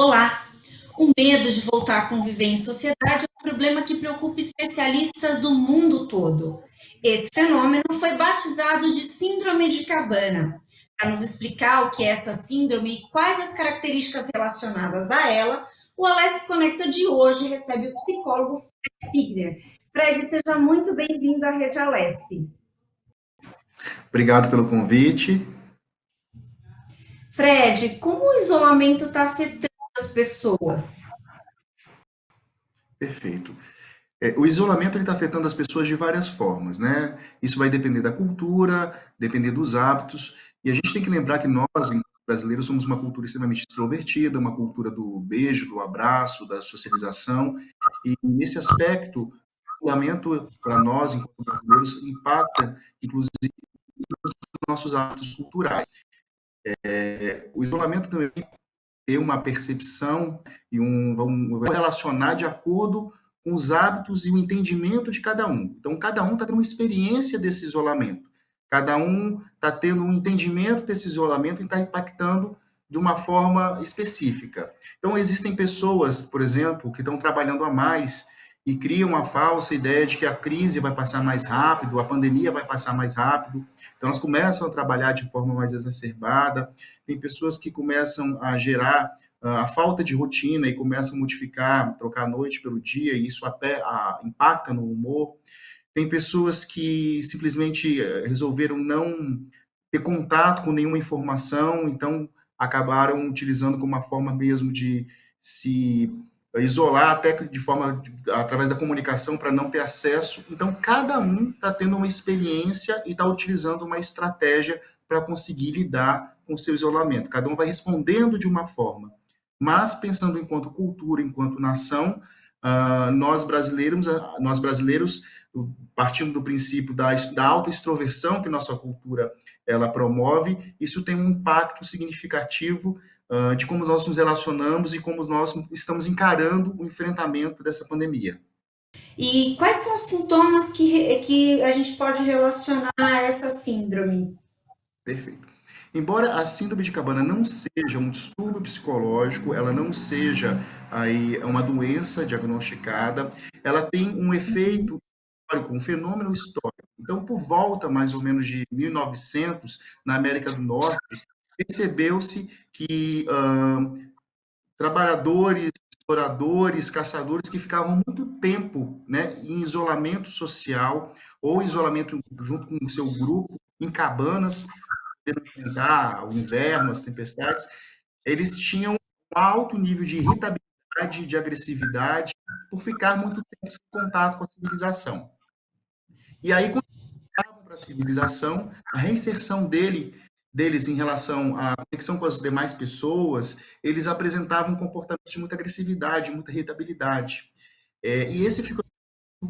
Olá! O medo de voltar a conviver em sociedade é um problema que preocupa especialistas do mundo todo. Esse fenômeno foi batizado de Síndrome de Cabana. Para nos explicar o que é essa síndrome e quais as características relacionadas a ela, o Alesse Conecta de hoje recebe o psicólogo Fred Figner. Fred, seja muito bem-vindo à Rede Alesse. Obrigado pelo convite. Fred, como o isolamento está afetando as pessoas? Perfeito. O isolamento está afetando as pessoas de várias formas, né? Isso vai depender da cultura, depender dos hábitos, e a gente tem que lembrar que nós, enquanto brasileiros, somos uma cultura extremamente extrovertida, uma cultura do beijo, do abraço, da socialização, e nesse aspecto, o isolamento para nós, enquanto brasileiros, impacta, inclusive, nos nossos hábitos culturais. O isolamento também ter uma percepção e vamos relacionar de acordo com os hábitos e o entendimento de cada um. Então, cada um está tendo uma experiência desse isolamento. Cada um está tendo um entendimento desse isolamento e está impactando de uma forma específica. Então, existem pessoas, por exemplo, que estão trabalhando a mais e criam a falsa ideia de que a crise vai passar mais rápido, a pandemia vai passar mais rápido. Então, elas começam a trabalhar de forma mais exacerbada. Tem pessoas que começam a gerar a falta de rotina e começam a modificar, trocar a noite pelo dia, e isso até impacta no humor. Tem pessoas que simplesmente resolveram não ter contato com nenhuma informação, então acabaram utilizando como uma forma mesmo de se isolar, até de forma através da comunicação para não ter acesso. Então, cada um está tendo uma experiência e está utilizando uma estratégia para conseguir lidar com o seu isolamento. Cada um vai respondendo de uma forma. Mas, pensando enquanto cultura, enquanto nação, nós brasileiros, partindo do princípio da autoextroversão que nossa cultura ela promove, isso tem um impacto significativo de como nós nos relacionamos e como nós estamos encarando o enfrentamento dessa pandemia. E quais são os sintomas que a gente pode relacionar a essa síndrome? Perfeito. Embora a síndrome de Cabana não seja um distúrbio psicológico, ela não seja aí uma doença diagnosticada, ela tem um efeito histórico, um fenômeno histórico. Então, por volta mais ou menos de 1900, na América do Norte, percebeu-se que trabalhadores, exploradores, caçadores que ficavam muito tempo, né, em isolamento social ou isolamento junto com o seu grupo, em cabanas, tendo que enfrentar o inverno, as tempestades, eles tinham um alto nível de irritabilidade, de agressividade, por ficar muito tempo sem contato com a civilização. E aí, quando voltavam para a civilização, a reinserção deles em relação à conexão com as demais pessoas, eles apresentavam um comportamento de muita agressividade, muita irritabilidade. E esse ficou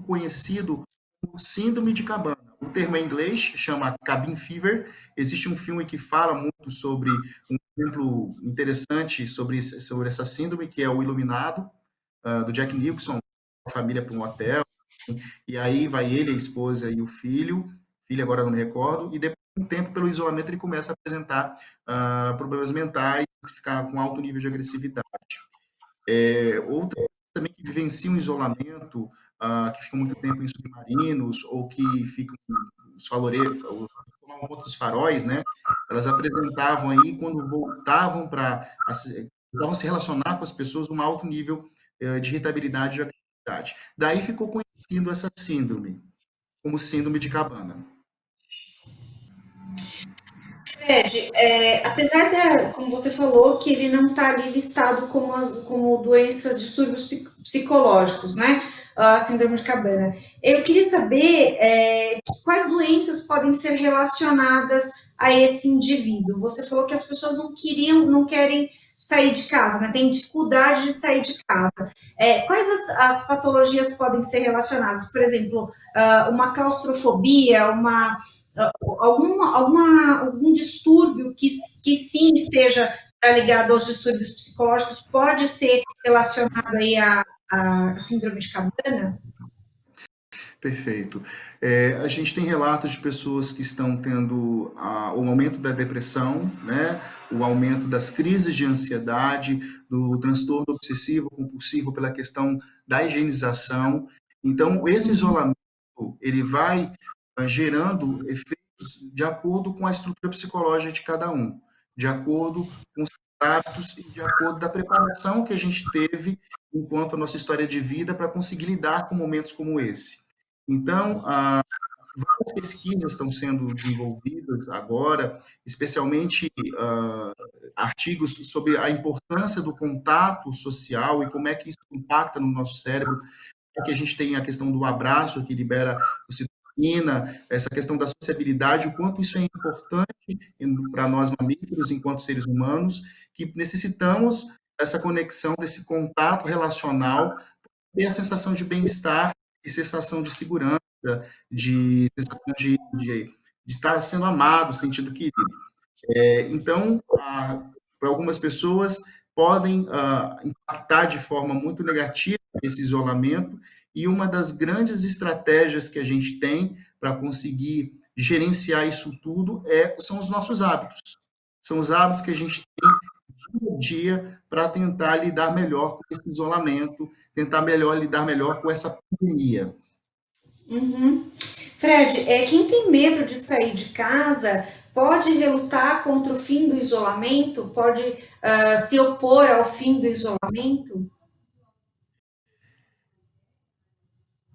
conhecido como síndrome de Cabana. O termo em inglês chama cabin fever. Existe um filme que fala muito sobre um exemplo interessante sobre essa síndrome, que é o Iluminado, do Jack Nicholson, a família para um hotel, e aí vai ele, a esposa e o filho agora não me recordo, e depois de um tempo, pelo isolamento, ele começa a apresentar problemas mentais, ficar com alto nível de agressividade. Outras também que vivenciam isolamento, que ficam muito tempo em submarinos, ou que ficam os faroleiros, tomam conta dos faróis, né? Elas apresentavam aí, quando voltavam voltavam a se relacionar com as pessoas, um alto nível de irritabilidade e agressividade. Daí ficou conhecido essa síndrome, como síndrome de Cabana. Fred, apesar como você falou, que ele não está ali listado como doença, distúrbios psicológicos, né? A síndrome de Cabana. Eu queria saber quais doenças podem ser relacionadas a esse indivíduo. Você falou que as pessoas não querem sair de casa, né? Tem dificuldade de sair de casa. Quais as patologias podem ser relacionadas? Por exemplo, uma claustrofobia, algum distúrbio que sim esteja ligado aos distúrbios psicológicos pode ser relacionado aí à síndrome de Cabana? Perfeito. A gente tem relatos de pessoas que estão tendo o aumento da depressão, né? O aumento das crises de ansiedade, do transtorno obsessivo compulsivo pela questão da higienização. Então, esse isolamento, ele vai gerando efeitos de acordo com a estrutura psicológica de cada um, de acordo com os hábitos e de acordo da preparação que a gente teve enquanto a nossa história de vida para conseguir lidar com momentos como esse. Então, várias pesquisas estão sendo desenvolvidas agora, especialmente artigos sobre a importância do contato social e como é que isso impacta no nosso cérebro. Aqui a gente tem a questão do abraço, que libera ocitocina, essa questão da sociabilidade, o quanto isso é importante para nós mamíferos, enquanto seres humanos, que necessitamos dessa conexão, desse contato relacional, ter a sensação de bem-estar e sensação de segurança, de sensação de estar sendo amado, sentido querido. Então, para algumas pessoas, podem impactar de forma muito negativa esse isolamento, e uma das grandes estratégias que a gente tem para conseguir gerenciar isso tudo são os nossos hábitos. São os hábitos que a gente tem dia a dia para tentar lidar melhor com esse isolamento, tentar lidar melhor com essa pandemia. Uhum. Fred, quem tem medo de sair de casa pode relutar contra o fim do isolamento? Pode se opor ao fim do isolamento?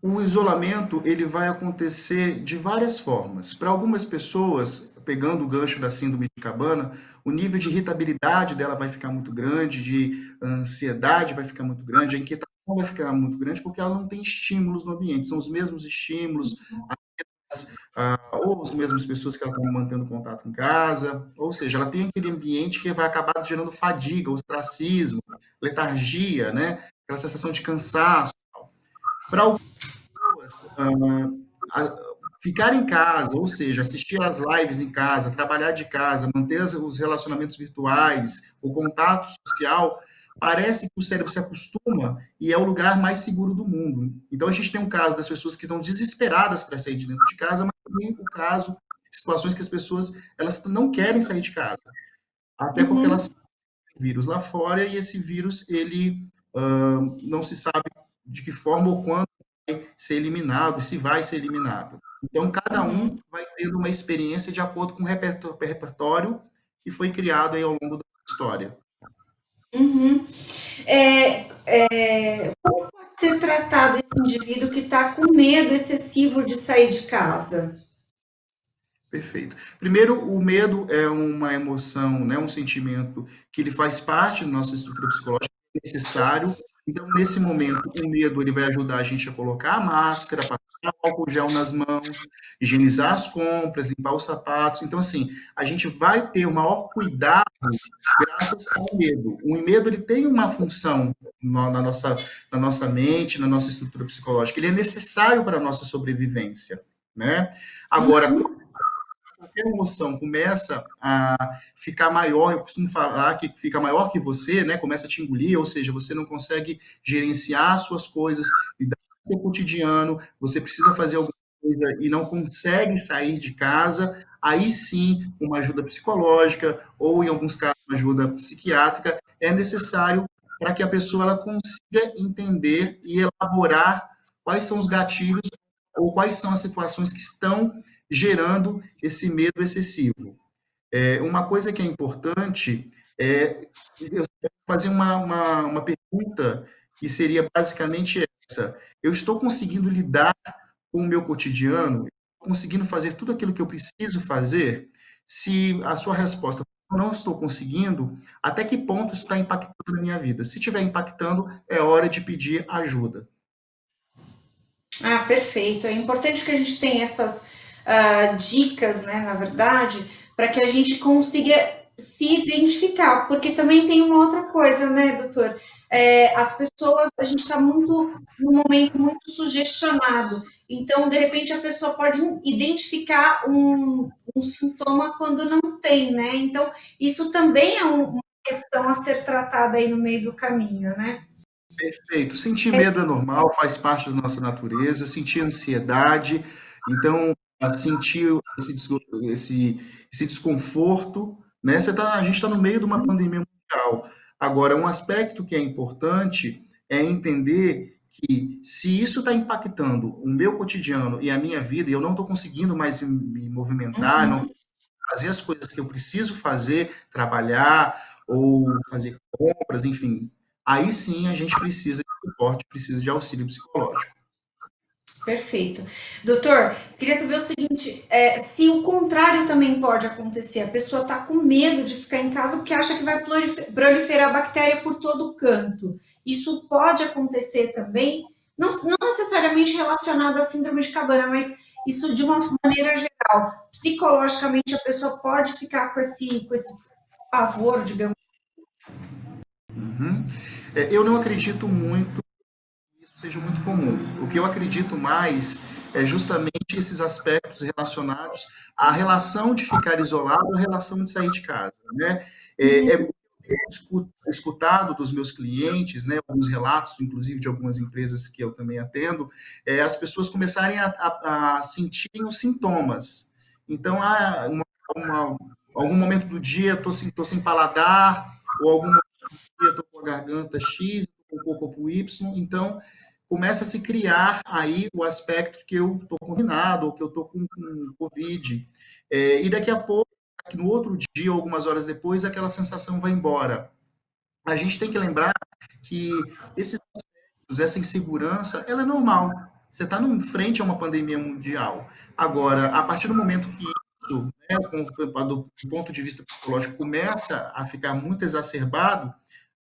O isolamento, ele vai acontecer de várias formas. Para algumas pessoas, pegando o gancho da síndrome de Cabana, o nível de irritabilidade dela vai ficar muito grande, de ansiedade vai ficar muito grande, a inquietação vai ficar muito grande, porque ela não tem estímulos no ambiente, são os mesmos estímulos, ou as mesmas pessoas que ela está mantendo contato em casa, ou seja, ela tem aquele ambiente que vai acabar gerando fadiga, ostracismo, letargia, né? Aquela sensação de cansaço. Para a- ficar em casa, ou seja, assistir às lives em casa, trabalhar de casa, manter os relacionamentos virtuais, o contato social, parece que o cérebro se acostuma e é o lugar mais seguro do mundo. Então, a gente tem um caso das pessoas que estão desesperadas para sair de dentro de casa, mas também o caso, situações que as pessoas elas não querem sair de casa, até porque elas Uhum, têm vírus lá fora e esse vírus, ele não se sabe de que forma ou quando vai ser eliminado, se vai ser eliminado. Então, cada um uhum, vai tendo uma experiência de acordo com o repertório que foi criado aí ao longo da história. uhum. Como pode ser tratado esse indivíduo que está com medo excessivo de sair de casa? Perfeito. Primeiro, o medo é uma emoção, né, um sentimento que ele faz parte da nossa estrutura psicológica, é necessário. Então, nesse momento, o medo ele vai ajudar a gente a colocar a máscara, passar álcool gel nas mãos, higienizar as compras, limpar os sapatos. Então, assim, a gente vai ter o maior cuidado graças ao medo. O medo ele tem uma função na nossa mente, na nossa estrutura psicológica. Ele é necessário para a nossa sobrevivência, né? Agora, qualquer emoção começa a ficar maior, eu costumo falar que fica maior que você, né? Começa a te engolir, ou seja, você não consegue gerenciar suas coisas, lidar com o seu cotidiano, você precisa fazer alguma coisa e não consegue sair de casa, aí sim, uma ajuda psicológica ou, em alguns casos, uma ajuda psiquiátrica é necessário para que a pessoa ela consiga entender e elaborar quais são os gatilhos ou quais são as situações que estão gerando esse medo excessivo. Uma coisa que é importante é eu fazer uma pergunta que seria basicamente essa: eu estou conseguindo lidar com o meu cotidiano? Conseguindo fazer tudo aquilo que eu preciso fazer? Se a sua resposta eu não estou conseguindo, até que ponto isso está impactando na minha vida? Se estiver impactando, é hora de pedir ajuda. Ah, perfeito. É importante que a gente tenha essas dicas, né, na verdade, para que a gente consiga se identificar, porque também tem uma outra coisa, né, doutor? As pessoas, a gente está muito, num momento muito sugestionado, então, de repente, a pessoa pode identificar um sintoma quando não tem, né? Então, isso também é uma questão a ser tratada aí no meio do caminho, né? Perfeito. Sentir medo é normal, faz parte da nossa natureza. Sentir ansiedade, então, sentir esse, esse desconforto, né? A gente está no meio de uma pandemia mundial. Agora, um aspecto que é importante é entender que se isso está impactando o meu cotidiano e a minha vida, e eu não estou conseguindo mais me movimentar, não fazer as coisas que eu preciso fazer, trabalhar ou fazer compras, enfim, aí sim a gente precisa de suporte, precisa de auxílio psicológico. Perfeito. Doutor, queria saber o seguinte: se o contrário também pode acontecer, a pessoa está com medo de ficar em casa porque acha que vai proliferar bactéria por todo canto. Isso pode acontecer também, não necessariamente relacionado à síndrome de Cabana, mas isso de uma maneira geral. Psicologicamente, a pessoa pode ficar com esse pavor, digamos. Uhum. Eu não acredito muito que isso seja muito comum. O que eu acredito mais é justamente esses aspectos relacionados à relação de ficar isolado, à relação de sair de casa, né? É escutado dos meus clientes, né, alguns relatos, inclusive de algumas empresas que eu também atendo, as pessoas começarem a sentirem os sintomas. Então, uma, algum momento do dia estou sem paladar, ou algum dia estou com a garganta X, com o corpo Y, então começa a se criar aí o aspecto que eu estou contaminado, ou que eu estou com Covid. E daqui a pouco, no outro dia, algumas horas depois, aquela sensação vai embora. A gente tem que lembrar que esses aspectos, essa insegurança, ela é normal. Você está frente a uma pandemia mundial. Agora, a partir do momento que isso, né, do ponto de vista psicológico, começa a ficar muito exacerbado,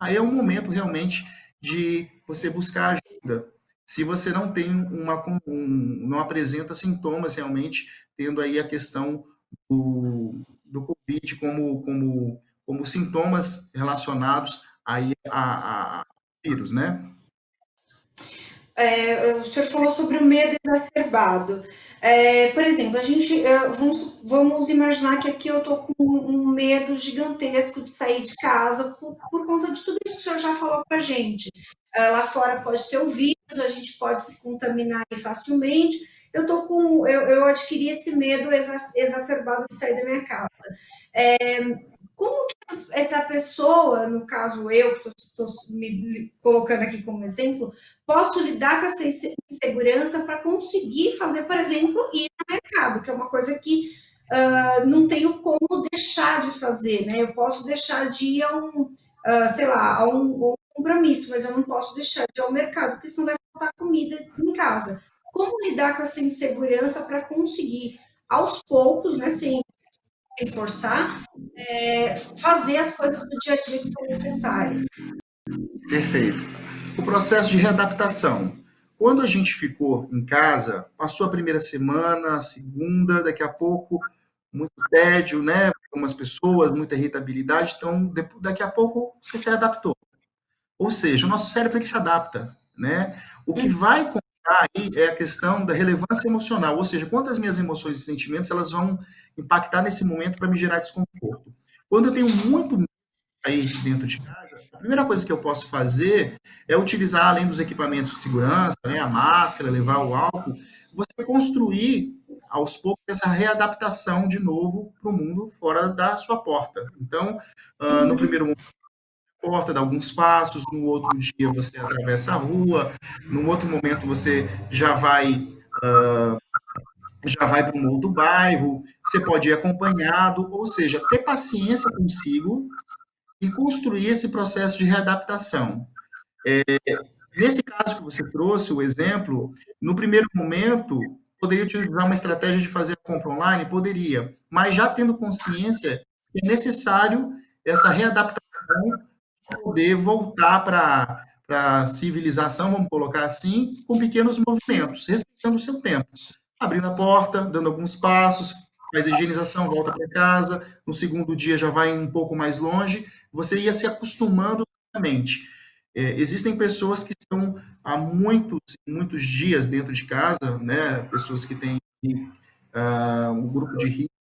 aí é um momento realmente de você buscar ajuda. Se você não tem não apresenta sintomas realmente, tendo aí a questão do Covid como sintomas relacionados aí a vírus, né? O senhor falou sobre o medo exacerbado. Por exemplo, vamos imaginar que aqui eu estou com um medo gigantesco de sair de casa por conta de tudo isso que o senhor já falou para a gente. Lá fora pode ser o vírus, a gente pode se contaminar facilmente. Eu adquiri esse medo exacerbado de sair da minha casa. Como que essa pessoa, no caso eu, que estou me colocando aqui como exemplo, posso lidar com essa insegurança para conseguir fazer, por exemplo, ir no mercado, que é uma coisa que não tenho como deixar de fazer, né? Eu posso deixar de ir sei lá, a um compromisso, mas eu não posso deixar de ir ao mercado, porque senão vai faltar comida em casa. Como lidar com essa insegurança para conseguir, aos poucos, né, sem forçar, fazer as coisas do dia a dia que são necessárias? Perfeito. O processo de readaptação. Quando a gente ficou em casa, passou a primeira semana, a segunda, daqui a pouco, muito tédio, né? Algumas pessoas, muita irritabilidade, então daqui a pouco você se adaptou. Ou seja, o nosso cérebro ele se adapta, né? O que vai contar aí é a questão da relevância emocional, ou seja, quantas minhas emoções e sentimentos elas vão impactar nesse momento para me gerar desconforto. Quando eu tenho muito aí dentro de casa, a primeira coisa que eu posso fazer é utilizar, além dos equipamentos de segurança, né, a máscara, levar o álcool, você construir aos poucos essa readaptação de novo para o mundo fora da sua porta. Então, no primeiro momento, porta, dá alguns passos, no outro dia você atravessa a rua, no outro momento você já vai para um outro bairro, você pode ir acompanhado, ou seja, ter paciência consigo e construir esse processo de readaptação. Nesse caso que você trouxe, o exemplo, no primeiro momento, poderia utilizar uma estratégia de fazer a compra online? Poderia, mas já tendo consciência que é necessário essa readaptação para poder voltar para a civilização, vamos colocar assim, com pequenos movimentos, respeitando o seu tempo. Abrindo a porta, dando alguns passos, faz a higienização, volta para casa, no segundo dia já vai um pouco mais longe, você ia se acostumando novamente. Existem pessoas que estão há muitos dias dentro de casa, né? Pessoas que têm um grupo de risco,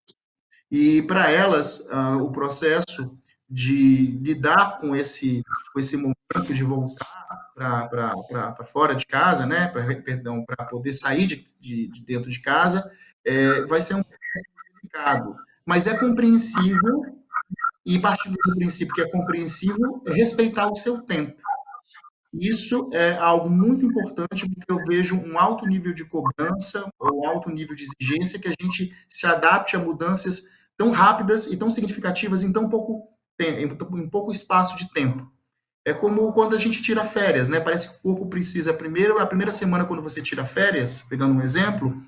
e para elas o processo de lidar com esse momento de voltar para fora de casa, né? Perdão, para poder sair de dentro de casa, vai ser um complicado. Mas é compreensível, e partindo do princípio que é compreensível, é respeitar o seu tempo. Isso é algo muito importante, porque eu vejo um alto nível de cobrança, ou alto nível de exigência, que a gente se adapte a mudanças tão rápidas e tão significativas em tão pouco tempo, em pouco espaço de tempo. É como quando a gente tira férias, né? Parece que o corpo precisa primeiro, a primeira semana quando você tira férias, pegando um exemplo,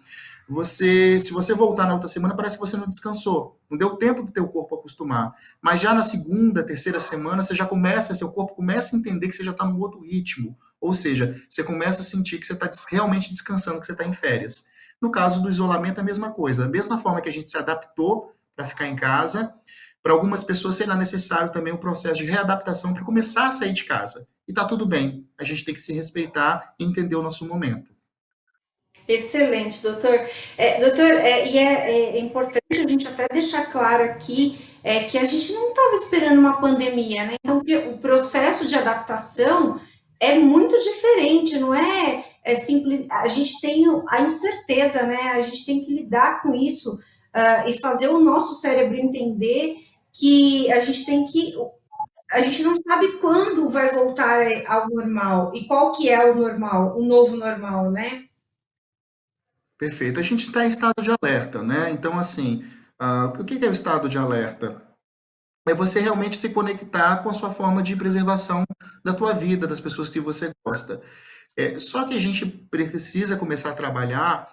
se você voltar na outra semana, parece que você não descansou, não deu tempo do teu corpo acostumar. Mas já na segunda, terceira semana, seu corpo começa a entender que você já está num outro ritmo. Ou seja, você começa a sentir que você está realmente descansando, que você está em férias. No caso do isolamento, é a mesma coisa. Da mesma forma que a gente se adaptou para ficar em casa, para algumas pessoas será necessário também um processo de readaptação para começar a sair de casa. E está tudo bem. A gente tem que se respeitar e entender o nosso momento. Excelente, doutor. Doutor, é importante a gente até deixar claro aqui que a gente não estava esperando uma pandemia, né? Então, o processo de adaptação é muito diferente, não é simples. A gente tem a incerteza, né? A gente tem que lidar com isso e fazer o nosso cérebro entender que a gente não sabe quando vai voltar ao normal e qual que é o normal, o novo normal, né? Perfeito. A gente está em estado de alerta, né? Então, assim, o que é o estado de alerta? É você realmente se conectar com a sua forma de preservação da tua vida, das pessoas que você gosta. Só que a gente precisa começar a trabalhar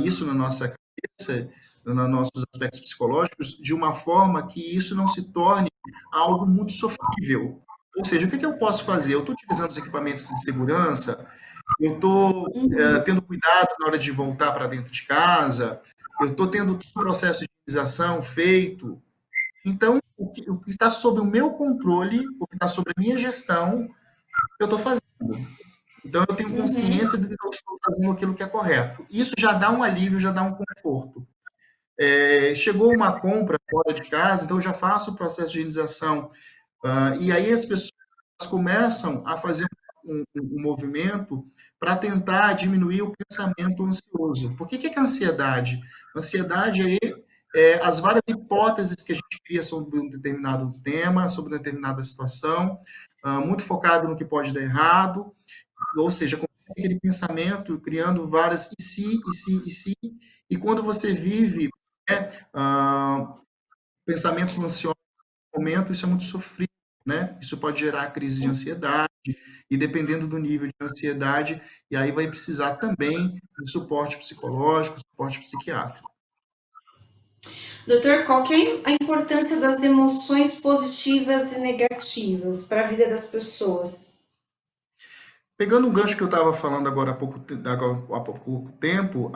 isso na nossa cabeça, nos nossos aspectos psicológicos, de uma forma que isso não se torne algo muito sofrível. Ou seja, o que eu posso fazer? Eu estou utilizando os equipamentos de segurança, eu estou tendo cuidado na hora de voltar para dentro de casa, eu estou tendo todo o processo de imunização feito. Então, o que está sob o meu controle, o que está sob a minha gestão, eu estou fazendo. Então, eu tenho Uhum. consciência de que eu estou fazendo aquilo que é correto. Isso já dá um alívio, já dá um conforto. Chegou uma compra fora de casa, então eu já faço o processo de higienização. E aí as pessoas começam a fazer um movimento para tentar diminuir o pensamento ansioso. Por que é a ansiedade? Ansiedade as várias hipóteses que a gente cria sobre um determinado tema, sobre uma determinada situação, muito focado no que pode dar errado, ou seja, começa aquele pensamento criando várias e se, e se, e se, e quando você vive né, pensamentos ansiosos no momento, isso é muito sofrido, né? Isso pode gerar crise de ansiedade, e dependendo do nível de ansiedade, e aí vai precisar também de suporte psicológico, suporte psiquiátrico. Doutor, qual que é a importância das emoções positivas e negativas para a vida das pessoas? Pegando o gancho que eu estava falando agora há pouco tempo,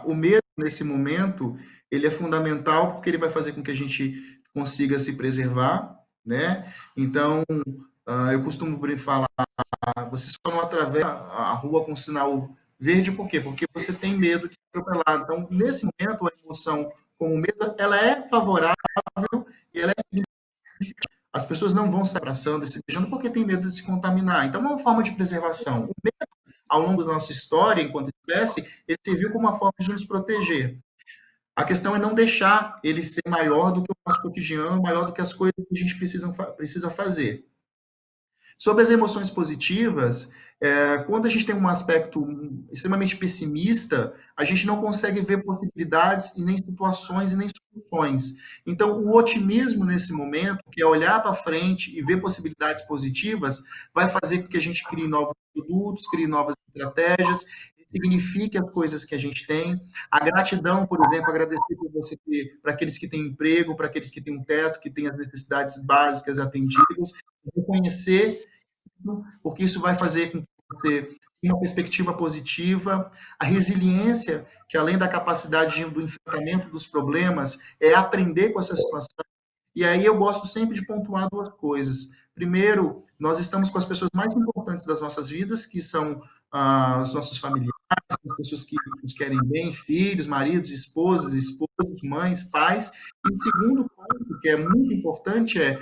o medo nesse momento ele é fundamental porque ele vai fazer com que a gente consiga se preservar, né? Então, eu costumo falar, você só não atravessa a rua com sinal verde, por quê? Porque você tem medo de ser atropelado. Então, nesse momento, a emoção como medo, ela é favorável e ela é as pessoas não vão se abraçando e se beijando porque tem medo de se contaminar. Então, é uma forma de preservação. O medo, ao longo da nossa história, enquanto espécie, ele serviu como uma forma de nos proteger. A questão é não deixar ele ser maior do que o nosso cotidiano, maior do que as coisas que a gente precisa fazer. Sobre as emoções positivas, quando a gente tem um aspecto extremamente pessimista, a gente não consegue ver possibilidades e nem situações e nem soluções. Então, o otimismo nesse momento, que é olhar para frente e ver possibilidades positivas, vai fazer com que a gente crie novos produtos, crie novas estratégias, signifique as coisas que a gente tem. A gratidão, por exemplo, agradecer por você ter, para aqueles que têm emprego, para aqueles que têm um teto, que têm as necessidades básicas atendidas, reconhecer, porque isso vai fazer com que você tenha uma perspectiva positiva, a resiliência, que além da capacidade do enfrentamento dos problemas, é aprender com essa situação. E aí eu gosto sempre de pontuar duas coisas. Primeiro, nós estamos com as pessoas mais importantes das nossas vidas, que são os nossos familiares, as pessoas que nos querem bem, filhos, maridos, esposos, mães, pais. E o segundo ponto, que é muito importante, é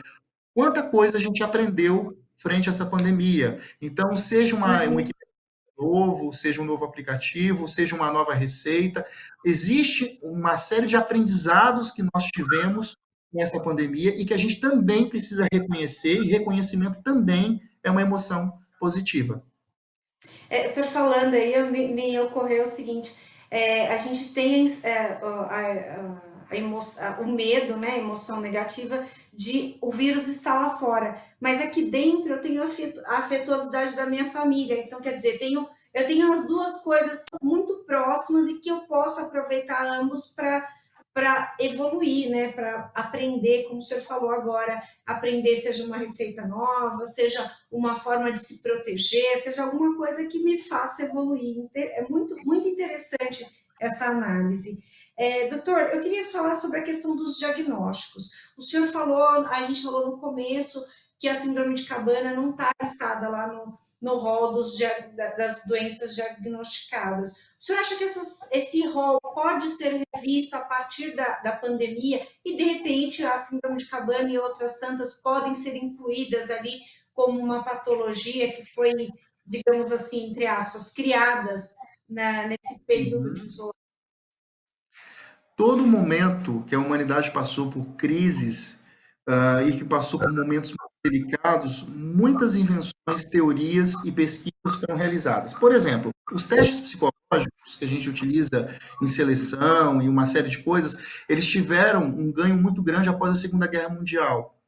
quanta coisa a gente aprendeu frente a essa pandemia. Então, seja um Uhum. equipamento novo, seja um novo aplicativo, seja uma nova receita, existe uma série de aprendizados que nós tivemos nessa pandemia e que a gente também precisa reconhecer, e reconhecimento também é uma emoção positiva. O senhor falando aí, me ocorreu o seguinte, a gente tem o medo, né, a emoção negativa de o vírus estar lá fora, mas aqui dentro eu tenho a afetuosidade da minha família, então quer dizer, eu tenho as duas coisas muito próximas e que eu posso aproveitar ambos para evoluir, né, para aprender, como o senhor falou agora, aprender seja uma receita nova, seja uma forma de se proteger, seja alguma coisa que me faça evoluir. É muito, muito interessante essa análise. Doutor, eu queria falar sobre a questão dos diagnósticos. O senhor falou, a gente falou no começo que a síndrome de Cabana não está listada lá no rol das doenças diagnosticadas. O senhor acha que esse rol pode ser revisto a partir da pandemia e, de repente, a síndrome de Cabana e outras tantas podem ser incluídas ali como uma patologia que foi, digamos assim, entre aspas, criadas nesse período de Uhum. isolamento? Todo momento que a humanidade passou por crises e que passou por momentos muito delicados, muitas invenções, teorias e pesquisas foram realizadas. Por exemplo, os testes psicológicos que a gente utiliza em seleção e uma série de coisas, eles tiveram um ganho muito grande após a Segunda Guerra Mundial.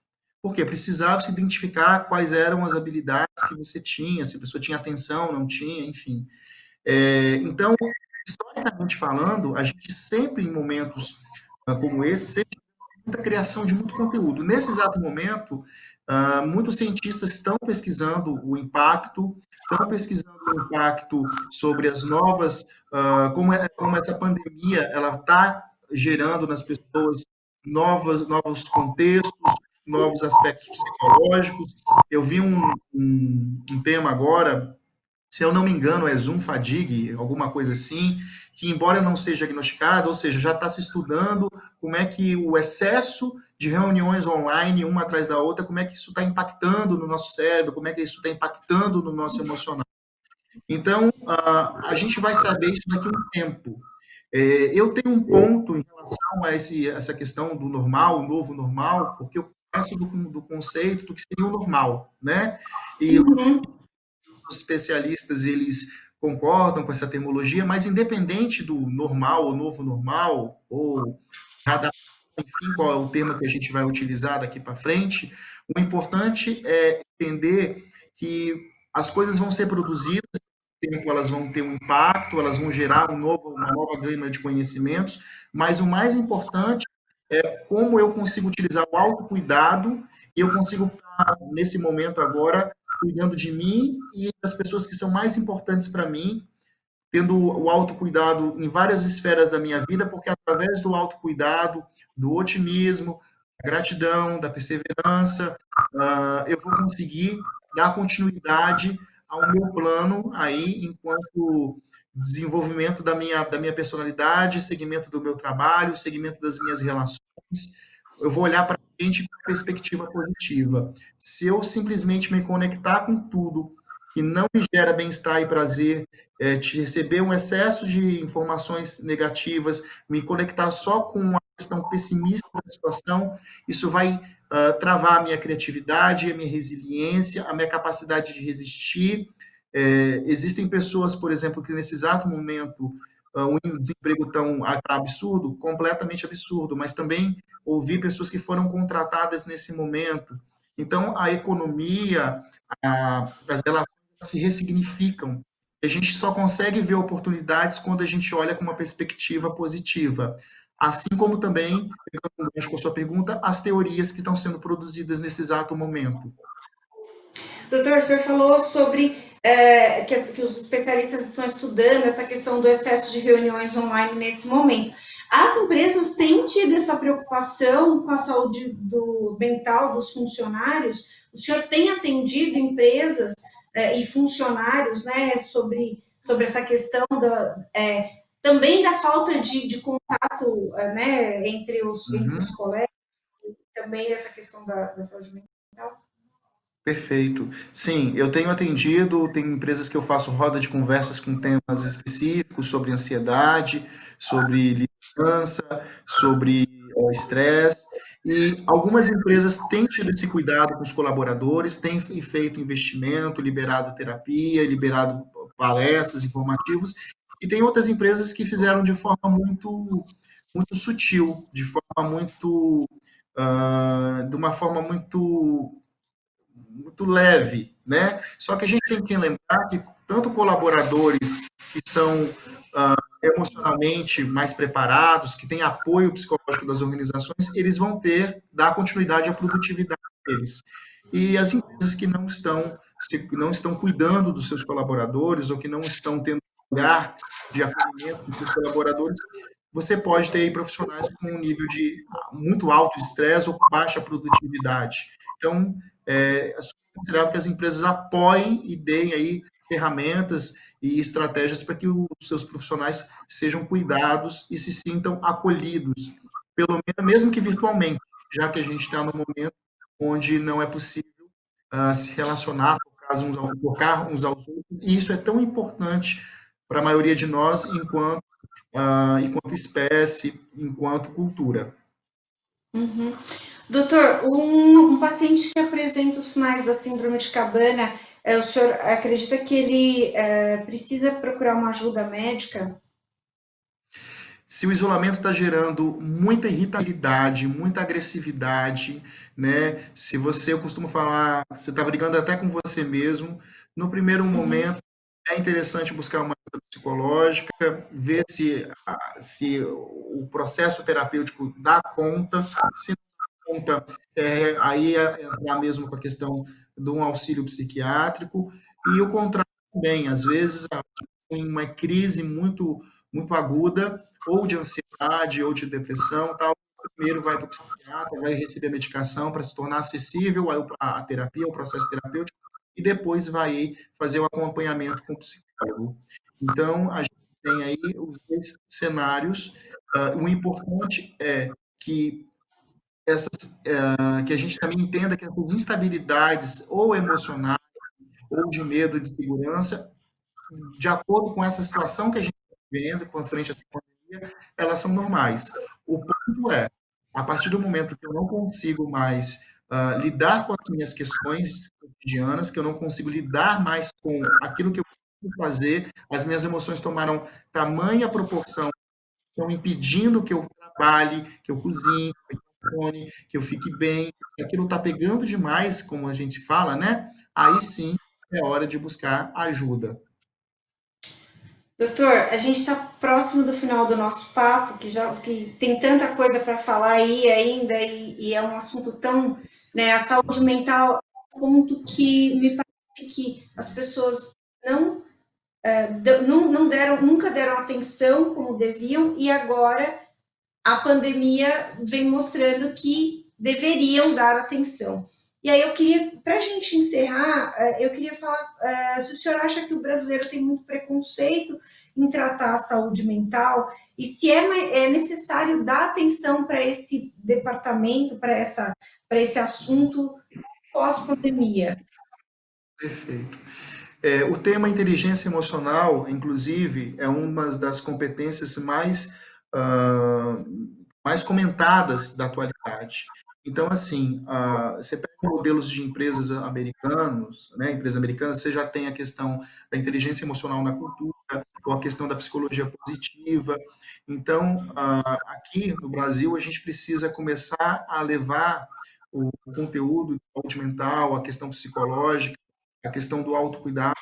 Porque precisava se identificar quais eram as habilidades que você tinha, se a pessoa tinha atenção, não tinha, enfim. Então, historicamente falando, a gente sempre, em momentos como esse, sempre tem muita criação de muito conteúdo. Nesse exato momento, muitos cientistas estão pesquisando o impacto, sobre as novas, como essa pandemia ela está gerando nas pessoas novos contextos, novos aspectos psicológicos. Eu vi um tema agora, se eu não me engano, é Zoom fatigue, alguma coisa assim, que embora não seja diagnosticado, ou seja, já está se estudando como é que o excesso de reuniões online, uma atrás da outra, como é que isso está impactando no nosso cérebro, como é que isso está impactando no nosso emocional. Então, a gente vai saber isso daqui a um tempo. Eu tenho um ponto em relação a essa questão do normal, o novo normal, porque eu passo do conceito do que seria o normal, né? E Uhum. os especialistas eles concordam com essa terminologia, mas independente do normal ou novo normal, ou enfim, qual é o termo que a gente vai utilizar daqui para frente, o importante é entender que as coisas vão ser produzidas, tempo elas vão ter um impacto, elas vão gerar uma nova gama de conhecimentos, mas o mais importante é como eu consigo utilizar o autocuidado e eu consigo estar, nesse momento agora, cuidando de mim e das pessoas que são mais importantes para mim, tendo o autocuidado em várias esferas da minha vida, porque através do autocuidado, do otimismo, da gratidão, da perseverança, eu vou conseguir dar continuidade ao meu plano aí, enquanto desenvolvimento da minha personalidade, segmento do meu trabalho, segmento das minhas relações. Eu vou olhar para frente com perspectiva positiva. Se eu simplesmente me conectar com tudo que não me gera bem-estar e prazer, de receber um excesso de informações negativas, me conectar só com a questão pessimista da situação, isso vai travar a minha criatividade, a minha resiliência, a minha capacidade de resistir. Existem pessoas, por exemplo, que nesse exato momento o desemprego está absurdo, completamente absurdo, mas também ouvi pessoas que foram contratadas nesse momento. Então, a economia, as relações se ressignificam. A gente só consegue ver oportunidades quando a gente olha com uma perspectiva positiva. Assim como também, pegando um gancho com a sua pergunta, as teorias que estão sendo produzidas nesse exato momento. Doutor, o senhor falou sobre que os especialistas estão estudando essa questão do excesso de reuniões online nesse momento. As empresas têm tido essa preocupação com a saúde mental dos funcionários? O senhor tem atendido empresas e funcionários, né, sobre essa questão também da falta de contato, né, entre os Uhum. colegas, também essa questão da saúde mental? Perfeito. Sim, eu tenho atendido, tem empresas que eu faço roda de conversas com temas específicos sobre ansiedade, sobre liderança, sobre estresse, e algumas empresas têm tido esse cuidado com os colaboradores, têm feito investimento, liberado terapia, liberado palestras, informativos, e tem outras empresas que fizeram de forma muito sutil, de forma muito, de uma forma muito leve, né? Só que a gente tem que lembrar que tanto colaboradores que são emocionalmente mais preparados, que têm apoio psicológico das organizações, eles vão dar continuidade à produtividade deles. E as empresas que não estão cuidando dos seus colaboradores ou que não estão tendo lugar de acolhimento dos seus colaboradores, você pode ter aí profissionais com um nível de muito alto estresse ou com baixa produtividade. Então, é considerável que as empresas apoiem e deem aí ferramentas e estratégias para que os seus profissionais sejam cuidados e se sintam acolhidos, pelo menos mesmo que virtualmente, já que a gente está no momento onde não é possível se relacionar, tocar uns aos outros, e isso é tão importante para a maioria de nós enquanto espécie, enquanto cultura. Uhum. Doutor, um paciente que apresenta os sinais da síndrome de Cabana, o senhor acredita que ele precisa procurar uma ajuda médica? Se o isolamento está gerando muita irritabilidade, muita agressividade, né? Se você, eu costumo falar, você está brigando até com você mesmo, no primeiro Uhum. momento é interessante buscar uma ajuda psicológica, ver se o processo terapêutico dá conta, se não dá conta, aí é entrar mesmo com a questão de um auxílio psiquiátrico, e o contrário também, às vezes, em uma crise muito aguda, ou de ansiedade, ou de depressão, tal, primeiro vai para o psiquiatra, vai receber medicação para se tornar acessível a terapia, o processo terapêutico, e depois vai fazer o acompanhamento com o psicólogo. Então, a gente tem aí os dois cenários. O importante é que que a gente também entenda que essas instabilidades ou emocionais ou de medo, de segurança, de acordo com essa situação que a gente está vivendo, com frente a essa pandemia, elas são normais. O ponto é, a partir do momento que eu não consigo mais lidar com as minhas questões cotidianas, que eu não consigo lidar mais com aquilo que eu preciso fazer, as minhas emoções tomaram tamanha proporção, estão impedindo que eu trabalhe, que eu cozinhe, que eu funcione, que eu fique bem, se aquilo está pegando demais, como a gente fala, né? Aí sim é hora de buscar ajuda. Doutor, a gente está próximo do final do nosso papo, que tem tanta coisa para falar aí ainda, e é um assunto tão, né, a saúde mental é um ponto que me parece que as pessoas não, não deram, nunca deram atenção como deviam, e agora a pandemia vem mostrando que deveriam dar atenção. E aí eu queria, para a gente encerrar, eu queria falar se o senhor acha que o brasileiro tem muito preconceito em tratar a saúde mental e se é necessário dar atenção para esse departamento, para esse assunto pós-pandemia. Perfeito. O tema inteligência emocional, inclusive, é uma das competências ah, mais comentadas da atualidade. Então, assim, você pega modelos de empresas americanos, né, empresas americanas, você já tem a questão da inteligência emocional na cultura, ou a questão da psicologia positiva. Então, aqui no Brasil, a gente precisa começar a levar o conteúdo de saúde mental, a questão psicológica, a questão do autocuidado,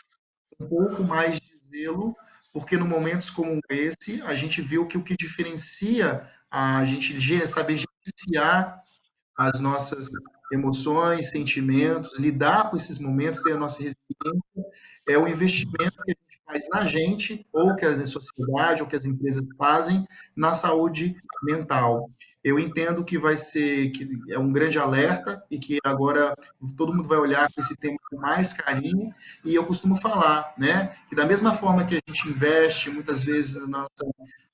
um pouco mais de zelo, porque no momentos como esse, a gente viu que o que diferencia a gente saber gerenciar as nossas emoções, sentimentos, lidar com esses momentos, ter a nossa resiliência, é o investimento que a gente faz na gente, ou que a sociedade, ou que as empresas fazem na saúde mental. Eu entendo que é um grande alerta e que agora todo mundo vai olhar para esse tema com mais carinho. E eu costumo falar, né, que da mesma forma que a gente investe muitas vezes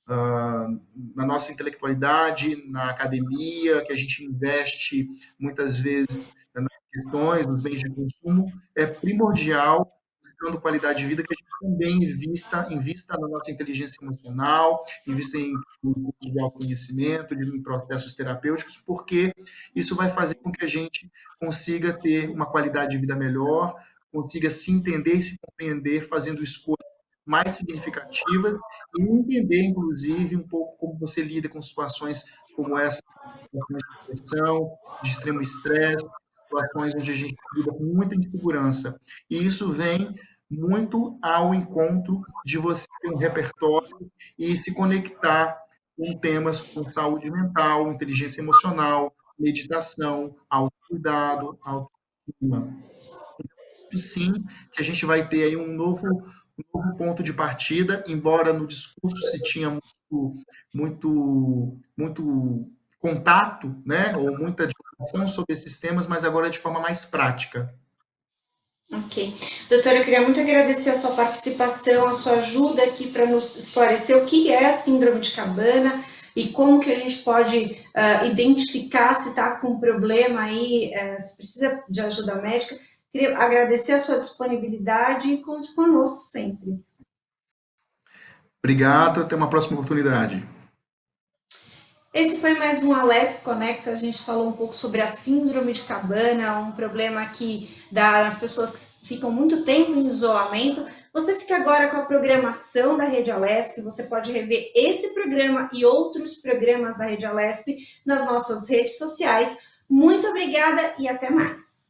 ah, na nossa intelectualidade, na academia, que a gente investe muitas vezes questões, nos bens de consumo, é primordial, buscando qualidade de vida, que a gente também invista na nossa inteligência emocional, invista em cursos de autoconhecimento, em processos terapêuticos, porque isso vai fazer com que a gente consiga ter uma qualidade de vida melhor, consiga se entender e se compreender, fazendo escolhas mais significativas e entender, inclusive, um pouco como você lida com situações como essa, situações de pressão, de extremo estresse, situações onde a gente lida com muita insegurança. E isso vem muito ao encontro de você ter um repertório e se conectar com temas como saúde mental, inteligência emocional, meditação, autocuidado, autoestima. Sim, que a gente vai ter aí um novo ponto de partida, embora no discurso se tinha muito contato, né, ou muita divulgação sobre esses temas, mas agora de forma mais prática. Ok. Doutora, eu queria muito agradecer a sua participação, a sua ajuda aqui para nos esclarecer o que é a síndrome de Cabana e como que a gente pode identificar se está com um problema aí, se precisa de ajuda médica. Queria agradecer a sua disponibilidade e conte conosco sempre. Obrigado, até uma próxima oportunidade. Esse foi mais um Alesp Conecta. A gente falou um pouco sobre a síndrome de Cabana, um problema que dá nas pessoas que ficam muito tempo em isolamento. Você fica agora com a programação da Rede Alesp. Você pode rever esse programa e outros programas da Rede Alesp nas nossas redes sociais. Muito obrigada e até mais.